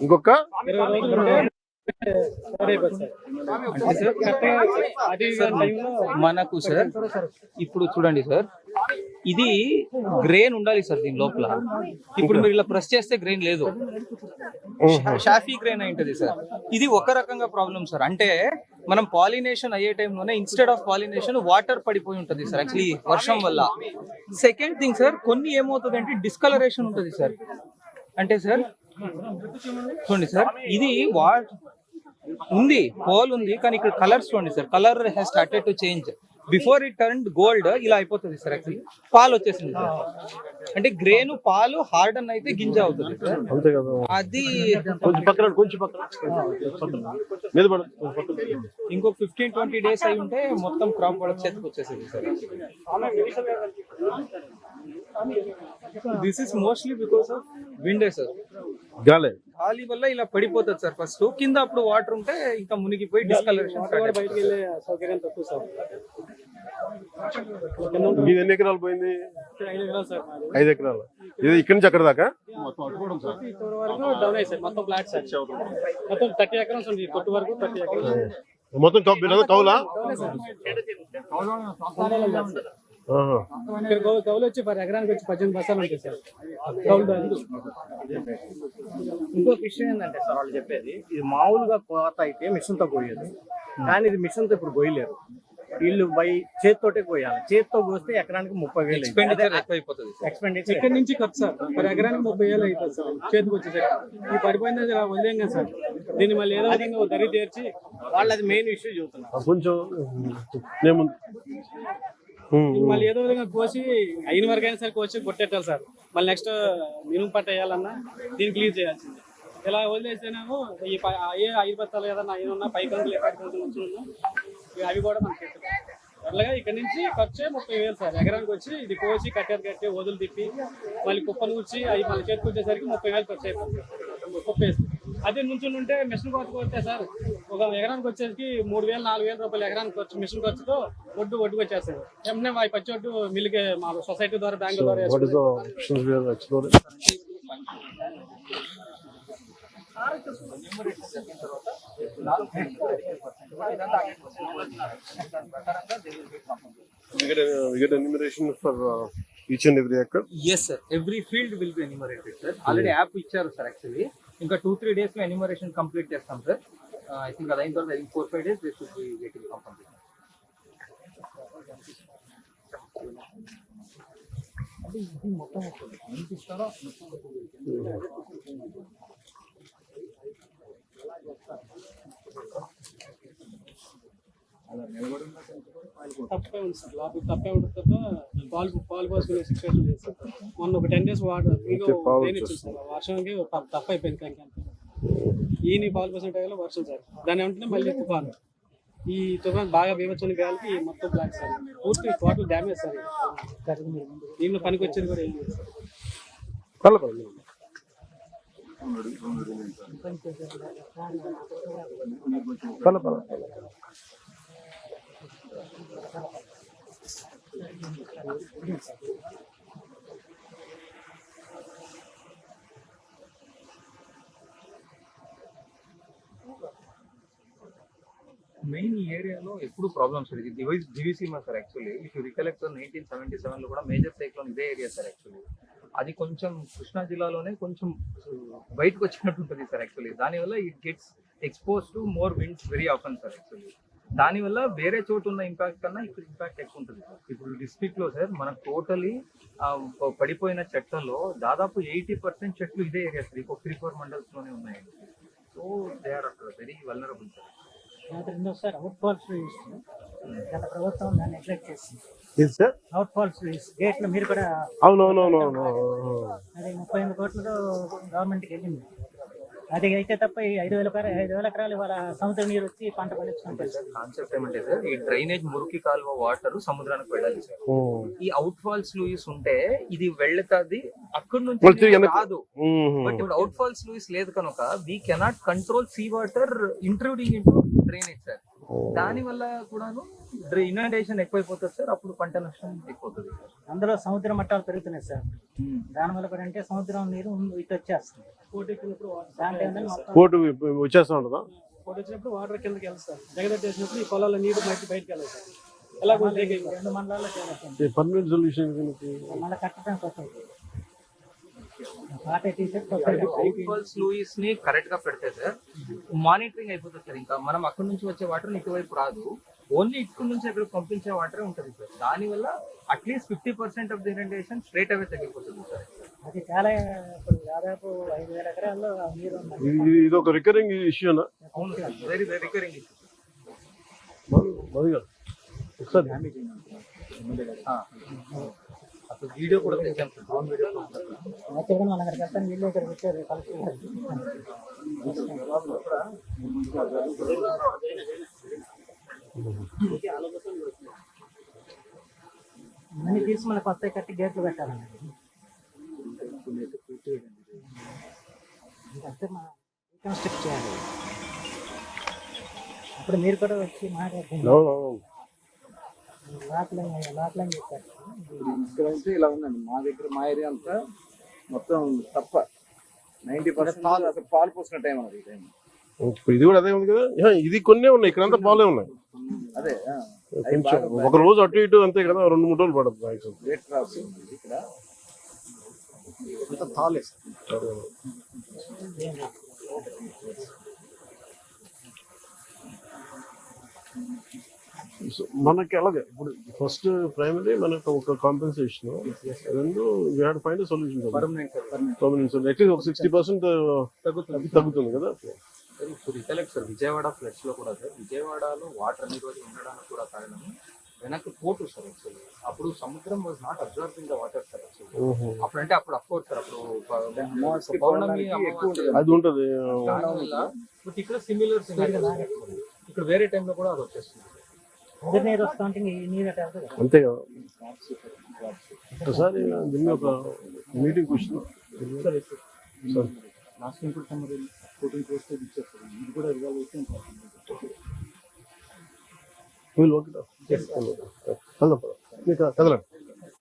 ఇంకొక మనకు సార్ ఇప్పుడు చూడండి సార్, ఇది గ్రెయిన్ ఉండాలి సార్ దీని లోపల. ఇప్పుడు మీరు ఇలా ప్రెస్ చేస్తే గ్రెయిన్ లేదు, షాఫీ గ్రెయిన్ అయి ఉంటది సార్. ఇది ఒక రకంగా ప్రాబ్లం సార్. అంటే మనం పాలినేషన్ అయ్యే టైంలోనే ఇన్స్టెడ్ ఆఫ్ పాలినేషన్ వాటర్ పడిపోయి ఉంటుంది సార్ యాక్చువల్లీ వర్షం వల్ల. సెకండ్ థింగ్ సార్, కొన్ని ఏమవుతుంది అంటే డిస్కలరేషన్ ఉంటుంది సార్. అంటే సార్ చూడండి సార్, ఇది ఉంది హోల్ ఉంది, కానీ ఇక్కడ కలర్స్ చూడండి sir, colour has started to change. Before it turn gold ఇలా అయిపోతుంది సార్ యాక్చువల్లీ. పాలు వచ్చేసింది సార్. అంటే గ్రేను పాలు హార్డన్ అయితే గింజ అవుతుంది సార్. అది ఇంకో 15-20 days అయి ఉంటే మొత్తం క్రాప్ వాళ్ళ చేతికి వచ్చేసింది sir. This is mostly because of విండే సార్. గాలి వల్ల ఇలా పడిపోతుంది సార్ ఫస్ట్ కింద. అప్పుడు వాటర్ ఉంటే ఇంకా మునిగిపోయి డిస్కలరేషన్ బయటకు వెళ్ళే సౌకర్యం తక్కువ సార్. ఎన్ని ఎకరాలు పోయింది? 5 ఎకరాలు. ఇది ఇక్కడి నుంచి అక్కడ దాకా డౌన్ అయ్యి సార్ మొత్తం ఫ్లాట్ సార్. మొత్తం 30 acres ఉంది కొట్టు వరకు. 30 acres మొత్తం కౌలా? కౌలు వచ్చి ఎకరానికి వచ్చి 18 బస్తాలు ఉంటాయి సార్ కౌలు. ఇంకొక విషయం ఏంటంటే సార్ వాళ్ళు చెప్పేది, ఇది మామూలుగా కోత అయితే మిషన్ తో కోయేది, కానీ ఇది మిషన్ తో ఇప్పుడు కోయలేరు. వీళ్ళు చేతితోటే కోయాలి. చేతితో కోస్తే ఎకరానికి 30,000 ఎక్స్పెండిచర్. ఇక్కడ నుంచి ఖర్చు సార్ ఎకరానికి 30,000 అవుతుంది సార్ చేతికి వచ్చేసరికి. ఈ పడిపోయింది వదిలేం కదా సార్. దీన్ని మళ్ళీ ఏదో విధంగా దరి తీర్చి వాళ్ళు అది మెయిన్ ఇష్యూ చూస్తున్నారు. కొంచెం మళ్ళీ ఏదో విధంగా కోసి అయిన వరకు అయినా సరే కోసి కొట్టేట్టాలి సార్. మళ్ళీ నెక్స్ట్ మినుము పంట వేయాలన్నా దీన్ని క్లియర్ చేయాల్సింది. ఇలా వదిలేస్తేనేమో ఈ 5 బత్తాలు ఏదన్నా అయిన ఉన్నా పైకంతులు ఎక్కడికి ఉంచున్నా అవి కూడా మనకి అట్లాగా ఇక్కడ నుంచి ఖర్చు 30,000 సార్ ఎకరానికి వచ్చి. ఇది కోసి కట్టి వదులు తిప్పి మళ్ళీ కుప్పను కూర్చి అవి మళ్ళీ చేతికి వచ్చేసరికి 30,000 ఖర్చు అయిపోతుంది కుప్పేసి. అదే నుంచి ఉంటే మిషన్ ఖర్చు కొడితే సార్ ఒక ఎకరానికి వచ్చేసరికి 3,000-4,000 రూపాయలు ఎకరానికి ఖర్చు మిషన్ ఖర్చుతో ఒడ్డుకు వచ్చేస్తారు. ఏమన్నా ఆ పచ్చి ఒడ్డు మిల్లుకి మా సొసైటీ ద్వారా బ్యాంకు ద్వారా we get enumeration for each and every acre. Yes sir, every field will be enumerated sir. Already app ఇచ్చారు సార్ యాక్చువల్లీ. ఇంకా 2-3 days లో ఎన్యూమరేషన్ కంప్లీట్ చేస్తాం సార్. ఐ థింక్ అది అయిన తర్వాత 4-5 days they should be getting complete. అంటే ఇది మొత్తం ఎంత ఇస్తారో తప్పే ఉంది సార్. లోపల తప్పే ఉంటుంది. పాలు పోసుకునే సిచ్యువేషన్ లేదు సార్. మొన్న ఒక 10 days వాటర్ సార్ వర్షంకి తప్ప అయిపోయింది. కానీ ఈయన పాలు పోసిన టైంలో వర్షం సార్. దాని వెంటనే మళ్ళీ తుఫాను. ఈ తుఫాన్ బాగా బీభత్సమైన గాలికి మొత్తం బ్లాక్ సార్. పూర్తి టోటల్ డ్యామేజ్ సార్. దీనిలో పనికి వచ్చేది కూడా ఏం లేదు సార్. మెయిన్ ఈ ఏరియాలో ఎప్పుడు ప్రాబ్లమ్స్ ఇది Diviseema sir actually. If you recollect 1977 లో కూడా మేజర్ సైక్లోన్ ఇదే ఏరియా సార్ యాక్చువల్లీ. అది కొంచెం కృష్ణా జిల్లాలోనే కొంచెం బయటకు వచ్చినట్టు ఉంటుంది సార్ యాక్చువల్లీ. దానివల్ల it gets expose to more winds very often sir actually. దానివల్ల వేరే చోటు ఉన్న ఇంపాక్ట్ కన్నా ఇక్కడ ఇంపాక్ట్ ఎక్కువ ఉంటుంది సార్. ఇప్పుడు డిస్ట్రిక్ట్ లో సార్ మనకు టోటలీ పడిపోయిన చెట్లలో దాదాపు 80% చెట్లు ఇదే ఏరియా సార్. ఇంకో 3-4 మండల్స్ లోనే ఉన్నాయండి. So they are very vulnerable sir. Sir outfalls గత ప్రభుత్వం దాన్ని నెగ్లెక్ట్ చేసింది. అవుట్ ఫాల్స్ గేట్లు మీరు కూడా అవునవునవును అది 38 కోట్లతో గవర్నమెంట్కి వెళ్ళింది. అది అయితే తప్ప 5,000 ఎకరాలు ఇవాళ సముద్ర నీరు వచ్చి పంట పండించుకుంటారు సార్. కాన్సెప్ట్ ఏమంటే సార్, ఈ డ్రైనేజ్ మురికి కాలువ వాటర్ సముద్రానికి వెళ్ళాలి సార్. ఈ అవుట్ ఫాల్స్ లూయిస్ ఉంటే ఇది వెళ్తాది అక్కడ నుంచి కాదు. బట్ ఇప్పుడు అవుట్ ఫాల్స్ లూయిస్ లేదు కనుక we cannot control sea water intruding into drainage sir. దాని వల్ల కూడాను ఇనాండేషన్ ఎక్కువైపోతుంది సార్, అప్పుడు పంట నష్టం ఎక్కువవుతుంది. అందులో సముద్ర మట్టాలు పెరుగుతున్నాయి సార్. దానివల్ల కూడా అంటే సముద్రం నీరు ఇటు వచ్చేస్తుంది. దాంట్లో ఏంటంటే మొత్తం కోర్టు వచ్చేస్తా ఉంటుందా? ఫోటో వచ్చినప్పుడు వాటర్ కిందకి వెళ్తారు. జగదట్టేసినప్పుడు ఈ పొలాల నీరు బయటకు వెళ్ళదు సార్. ఎలా రెండు మండలాల్లో చేరుతుంది. పర్మనెంట్ సొల్యూషన్ మళ్ళీ కట్టడానికి వస్తుంది. పాత టీషర్ట్ లూయిస్ ని కరెక్ట్ గా పెడితే సార్ మానిటరింగ్ అయిపోతుంది సార్. ఇంకా మనం అక్కడ నుంచి వచ్చే వాటర్ ఇటువైపు రాదు, ఓన్లీ ఇక్కడ నుంచి అక్కడ పంపించే వాటర్ ఉంటుంది సార్. దానివల్ల at least 50% of the irrigation straight away తగ్గిపోతుంది సార్. అది చాలా ఇప్పుడు దాదాపు 5,000 ఎకరాల్లో నీరు ఉంది. ఇది ఒక రికరింగ్ ఇష్యూనా? అవును సార్, వెరీ రికరింగ్ ఇష్యూ. ఒకసారి అసలు వీడియో కూడా తెచ్చాం సార్, డ్రోన్ వీడియో. యాక్చువల్గా మనం అక్కడికి వెళ్తాను, వీళ్ళు ఇక్కడికి వచ్చారు కలెక్టర్. అన్ని తీసి మళ్ళీ కొత్త కట్టి గేట్లు పెట్టాలండి. అంటే మా రీకన్స్ట్రక్ట్ చేయాలి. అప్పుడు మీరు కూడా వచ్చి మాట్లాడుతున్నారు. లాక్లైన్ చెప్పారు. ఇక్కడ అయితే ఇలా ఉందండి. మా దగ్గర మా ఏరియా అంతా మొత్తం తప్ప 90% అసలు పాలు పోసిన టైం అన్నది. ఈ టైం ఇది కూడా అదే ఉంది కదా. ఇది కొన్నే ఉన్నాయి, ఇక్కడంతా పాలే ఉన్నాయి. అదే కొంచెం ఒక రోజు అటు ఇటు అంతే కదా, 2-3 రోజులు పడుతుంది. లేట్ క్రాప్ ఇక్కడ అంతా తాలే. మనకి అలాగే ఇప్పుడు ఫస్ట్ ప్రైమరీ మనకు ఒక కాంపెన్సేషన్, రెండు we had find solution. Permanent solution at least ఒక 60% తగ్గుతుంది కదా. సార్ విజయవాడ ఫ్లడ్స్ లో కూడా సార్, విజయవాడలో వాటర్ అన్ని రోజులు ఉండడానికి కూడా కారణం వెనక్కి పోటు సార్. యాక్చువల్లీ అప్పుడు సముద్రం was not observing the water sir. అప్పుడు అంటే అప్పుడు అఫ్కోర్స్ సార్, అప్పుడు పౌర్ణమి అది ఉంటుంది. బట్ ఇక్కడ సిమిలర్ ఇక్కడ వేరే టైంలో కూడా అది వచ్చేస్తుంది. నీరు వస్తూ ఉంటే ఈ నీరు అట్లా వెళ్తుంది. అంతే కదా. ఒకసారి దీన్ని ఒక మీటింగ్ కూర్చున్నాం. లాస్ట్ టైం కూడా మరి 14 crores ఇచ్చేస్తారు. ఇది కూడా రిజాల్వ్ ఓకే కదలండి.